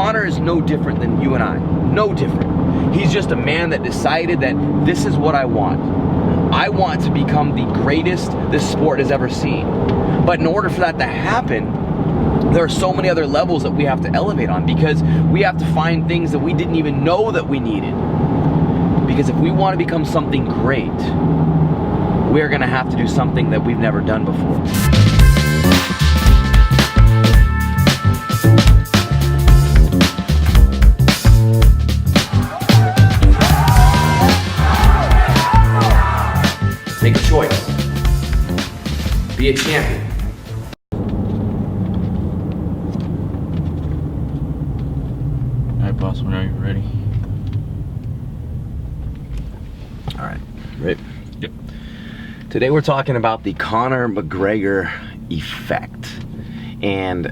Conor is no different than you and I. No different. He's just a man that decided that this is what I want. I want to become the greatest this sport has ever seen. But in order for that to happen, there are so many other levels that we have to elevate on, because we have to find things that we didn't even know that we needed. Because if we want to become something great, we're going to have to do something that we've never done before. Make a choice. Be a champion. Alright, boss, whenever you're ready. Alright, ready? Yep. Today we're talking about the Conor McGregor Effect. And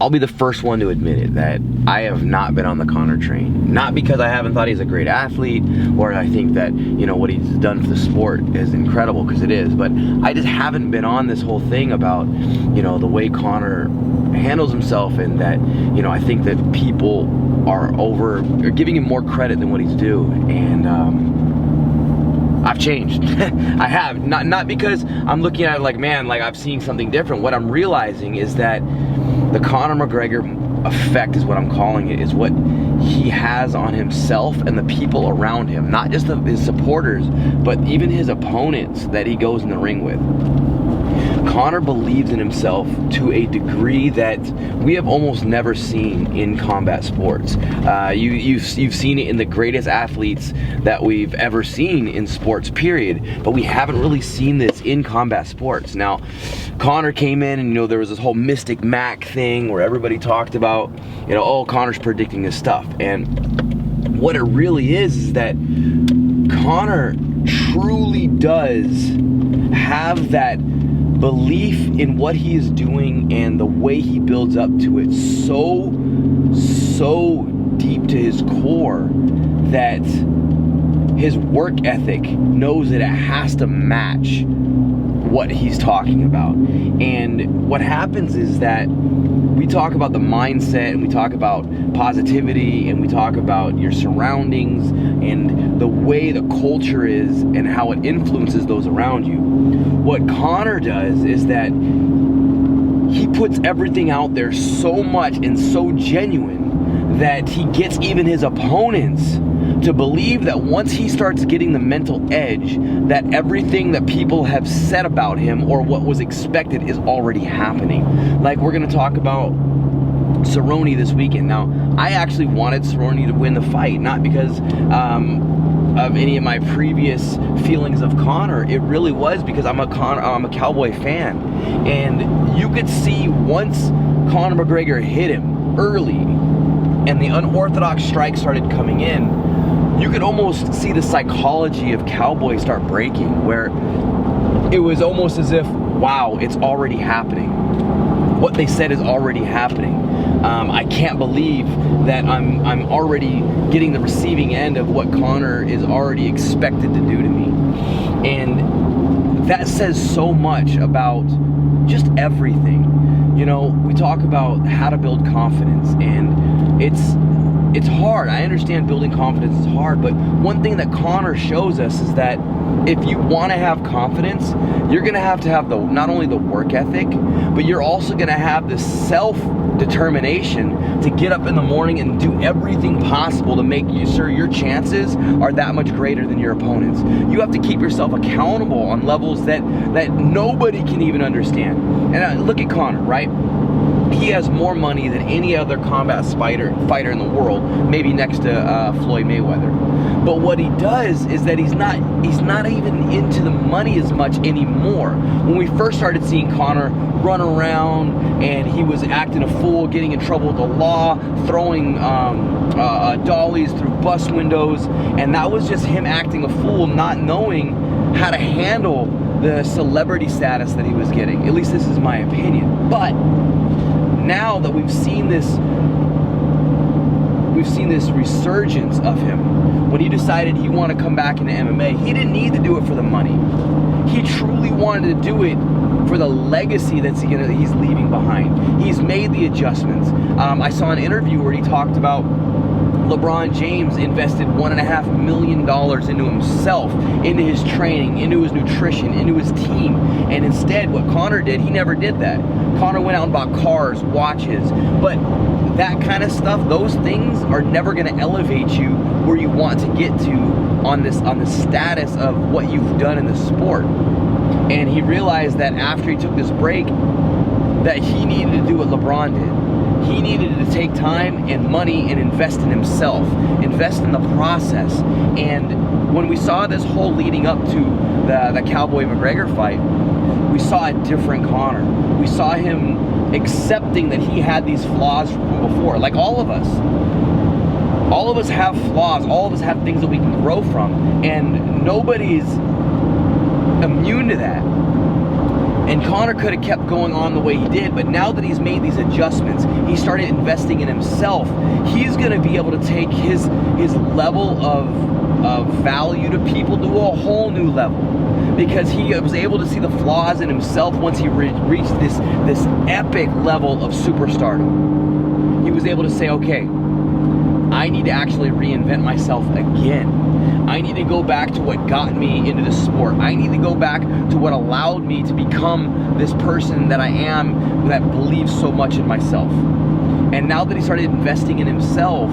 I'll be the first one to admit it, that I have not been on the Conor train. Not because I haven't thought he's a great athlete, or I think that, you know, what he's done for the sport is incredible, because it is, but I just haven't been on this whole thing about, you know, the way Conor handles himself, and that, you know, I think that people are giving him more credit than what he's due. And I've changed. I have. Not because I'm looking at it like, man, like I'm seeing something different. What I'm realizing is that the Conor McGregor effect is what I'm calling it, is what he has on himself and the people around him. Not just his supporters, but even his opponents that he goes in the ring with. Conor believes in himself to a degree that we have almost never seen in combat sports. You've seen it in the greatest athletes that we've ever seen in sports, period. But we haven't really seen this in combat sports. Now, Conor came in, and, you know, there was this whole Mystic Mac thing where everybody talked about, you know, oh, Conor's predicting this stuff. And what it really is that Conor truly does have that belief in what he is doing and the way he builds up to it so deep to his core that his work ethic knows that it has to match what he's talking about. And what happens is that we talk about the mindset, and we talk about positivity, and we talk about your surroundings and the way the culture is and how it influences those around you. What Conor does is that he puts everything out there so much and so genuine that he gets even his opponents to believe that once he starts getting the mental edge, that everything that people have said about him or what was expected is already happening. Like, we're going to talk about Cerrone this weekend. Now, I actually wanted Cerrone to win the fight, not because of any of my previous feelings of Conor. It really was because I'm a Cowboy fan, and you could see once Conor McGregor hit him early and the unorthodox strikes started coming in, you could almost see the psychology of Cowboy start breaking, where it was almost as if, wow, it's already happening. What they said is already happening. I can't believe that I'm already getting the receiving end of what Conor is already expected to do to me. And that says so much about just everything. You know, we talk about how to build confidence, and it's hard. I understand building confidence is hard, but one thing that Conor shows us is that if you want to have confidence, you're going to have not only the work ethic, but you're also going to have the self-determination to get up in the morning and do everything possible to make sure your chances are that much greater than your opponents. You have to keep yourself accountable on levels that nobody can even understand. And look at Conor, right? He has more money than any other combat fighter in the world, maybe next to Floyd Mayweather. But what he does is that he's not even into the money as much anymore. When we first started seeing Conor run around and he was acting a fool, getting in trouble with the law, throwing dollies through bus windows, and that was just him acting a fool, not knowing how to handle the celebrity status that he was getting. At least this is my opinion. But now that we've seen this resurgence of him, when he decided he wanted to come back into MMA, he didn't need to do it for the money. He truly wanted to do it for the legacy that he's leaving behind. He's made the adjustments. I saw an interview where he talked about LeBron James invested $1.5 million into himself, into his training, into his nutrition, into his team. And instead, what Conor did, he never did that. Conor went out and bought cars, watches, but that kind of stuff, those things are never going to elevate you where you want to get to on the status of what you've done in the sport. And he realized that after he took this break, that he needed to do what LeBron did. He needed to take time and money and invest in himself, invest in the process. And when we saw this whole leading up to the Cowboy McGregor fight, we saw a different Conor. We saw him accepting that he had these flaws from before, like all of us. All of us have flaws. All of us have things that we can grow from, and nobody's immune to that. And Conor could have kept going on the way he did, but now that he's made these adjustments, he started investing in himself, he's going to be able to take his level of value to people to a whole new level. Because he was able to see the flaws in himself once he reached this epic level of superstardom. He was able to say, okay, I need to actually reinvent myself again. I need to go back to what got me into the sport. I need to go back to what allowed me to become this person that I am, that believes so much in myself. And now that he started investing in himself,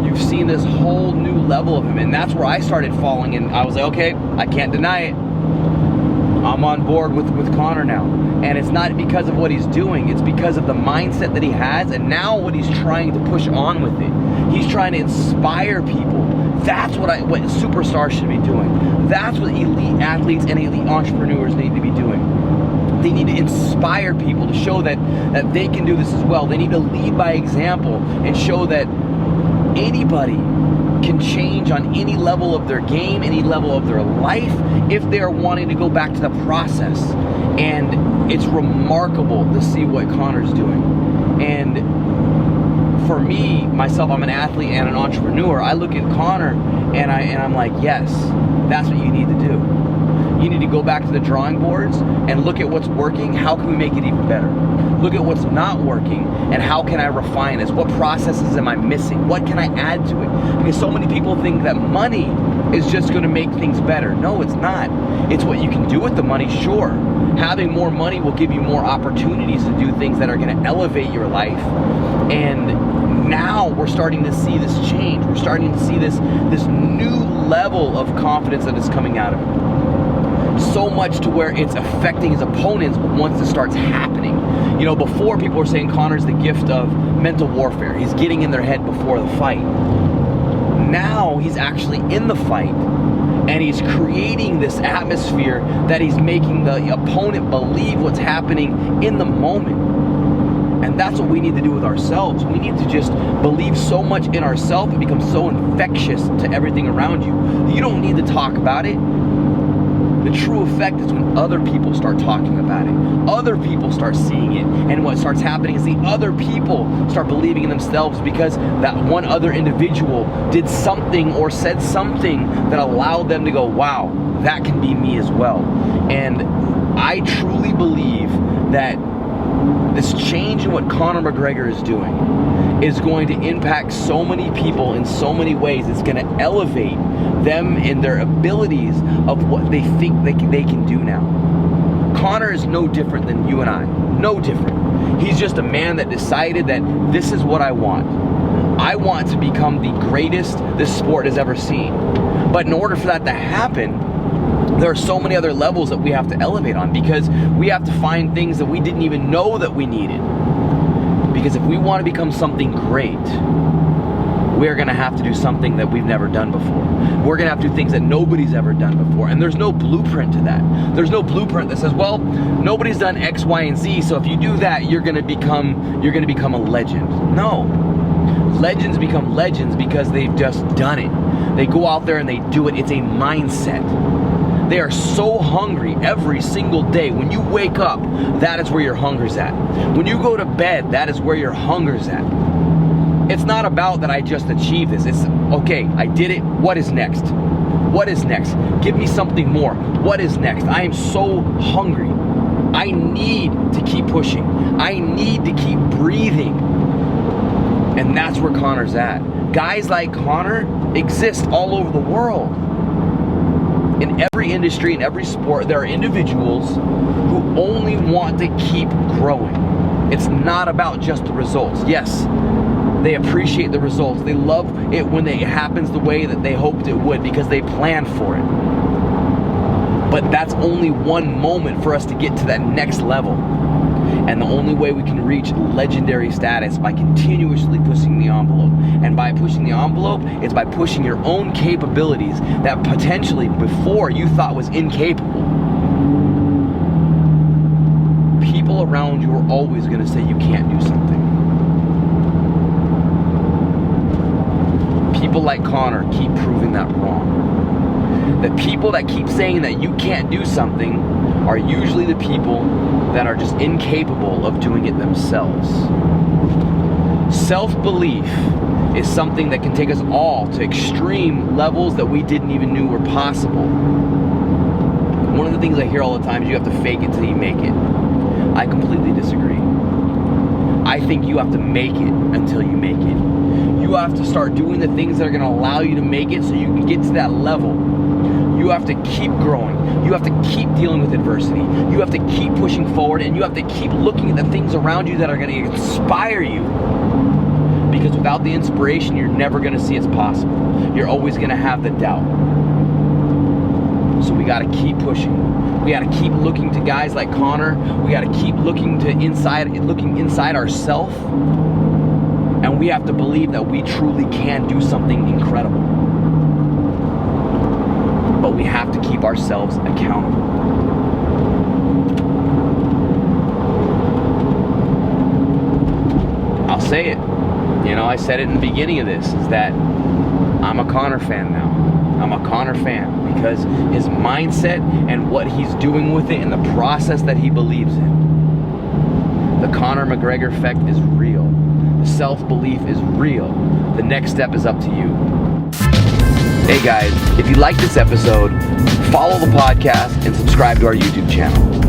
you've seen this whole new level of him. And that's where I started falling, and I was like, okay, I can't deny it. I'm on board with Conor now. And it's not because of what he's doing, it's because of the mindset that he has, and now what he's trying to push on with it. He's trying to inspire people. That's what superstars should be doing. That's what elite athletes and elite entrepreneurs need to be doing. They need to inspire people to show that they can do this as well. They need to lead by example and show that anybody can change on any level of their game, any level of their life, if they're wanting to go back to the process. And it's remarkable to see what Conor's doing. And for me, myself, I'm an athlete and an entrepreneur. I look at Conor and I'm like, yes, that's what you need to do. You need to go back to the drawing boards and look at what's working. How can we make it even better? Look at what's not working and how can I refine this? What processes am I missing? What can I add to it? Because so many people think that money is just going to make things better. No, it's not. It's what you can do with the money, sure. Having more money will give you more opportunities to do things that are going to elevate your life. And now we're starting to see this change. We're starting to see this new level of confidence that is coming out of him. So much to where it's affecting his opponents once it starts happening. You know, before people were saying Conor's the gift of mental warfare. He's getting in their head before the fight. Now he's actually in the fight, and he's creating this atmosphere that he's making the opponent believe what's happening in the moment. And that's what we need to do with ourselves. We need to just believe so much in ourselves and become so infectious to everything around you. You don't need to talk about it. The true effect is when other people start talking about it. Other people start seeing it. And what starts happening is the other people start believing in themselves because that one other individual did something or said something that allowed them to go, wow, that can be me as well. And I truly believe that this change in what Conor McGregor is doing is going to impact so many people in so many ways. It's going to elevate them in their abilities of what they think they can do now. Conor is no different than you and I. No different. He's just a man that decided that this is what I want. I want to become the greatest this sport has ever seen. But in order for that to happen, there are so many other levels that we have to elevate on, because we have to find things that we didn't even know that we needed. Because if we want to become something great, we're going to have to do something that we've never done before. We're going to have to do things that nobody's ever done before. And there's no blueprint to that. There's no blueprint that says, well, nobody's done X, Y, and Z, so if you do that, you're going to become a legend. No. Legends become legends because they've just done it. They go out there and they do it. It's a mindset. They are so hungry every single day. When you wake up, that is where your hunger's at. When you go to bed, that is where your hunger's at. It's not about that I just achieved this. It's, okay, I did it. What is next? What is next? Give me something more. What is next? I am so hungry. I need to keep pushing. I need to keep breathing. And that's where Conor's at. Guys like Conor exist all over the world. In every industry, in every sport, there are individuals who only want to keep growing. It's not about just the results. Yes, they appreciate the results. They love it when it happens the way that they hoped it would because they planned for it. But that's only one moment for us to get to that next level. And the only way we can reach legendary status by continuously pushing the envelope. And by pushing the envelope, it's by pushing your own capabilities that potentially before you thought was incapable. People around you are always going to say you can't do something. People like Conor keep proving that wrong. The people that keep saying that you can't do something are usually the people that are just incapable of doing it themselves. Self-belief is something that can take us all to extreme levels that we didn't even knew were possible. One of the things I hear all the time is you have to fake it till you make it. I completely disagree. I think you have to make it until you make it. You have to start doing the things that are going to allow you to make it so you can get to that level. You have to keep growing. You have to keep dealing with adversity. You have to keep pushing forward, and you have to keep looking at the things around you that are going to inspire you. Because without the inspiration, you're never going to see it's possible. You're always going to have the doubt. So we got to keep pushing. We got to keep looking to guys like Conor. We got to keep looking inside ourselves. And we have to believe that we truly can do something incredible. But we have to keep ourselves accountable. I'll say it. You know, I said it in the beginning of this, is that I'm a Conor fan now. I'm a Conor fan because his mindset and what he's doing with it and the process that he believes in. The Conor McGregor Effect is real. The self-belief is real. The next step is up to you. Hey guys, if you like this episode, follow the podcast and subscribe to our YouTube channel.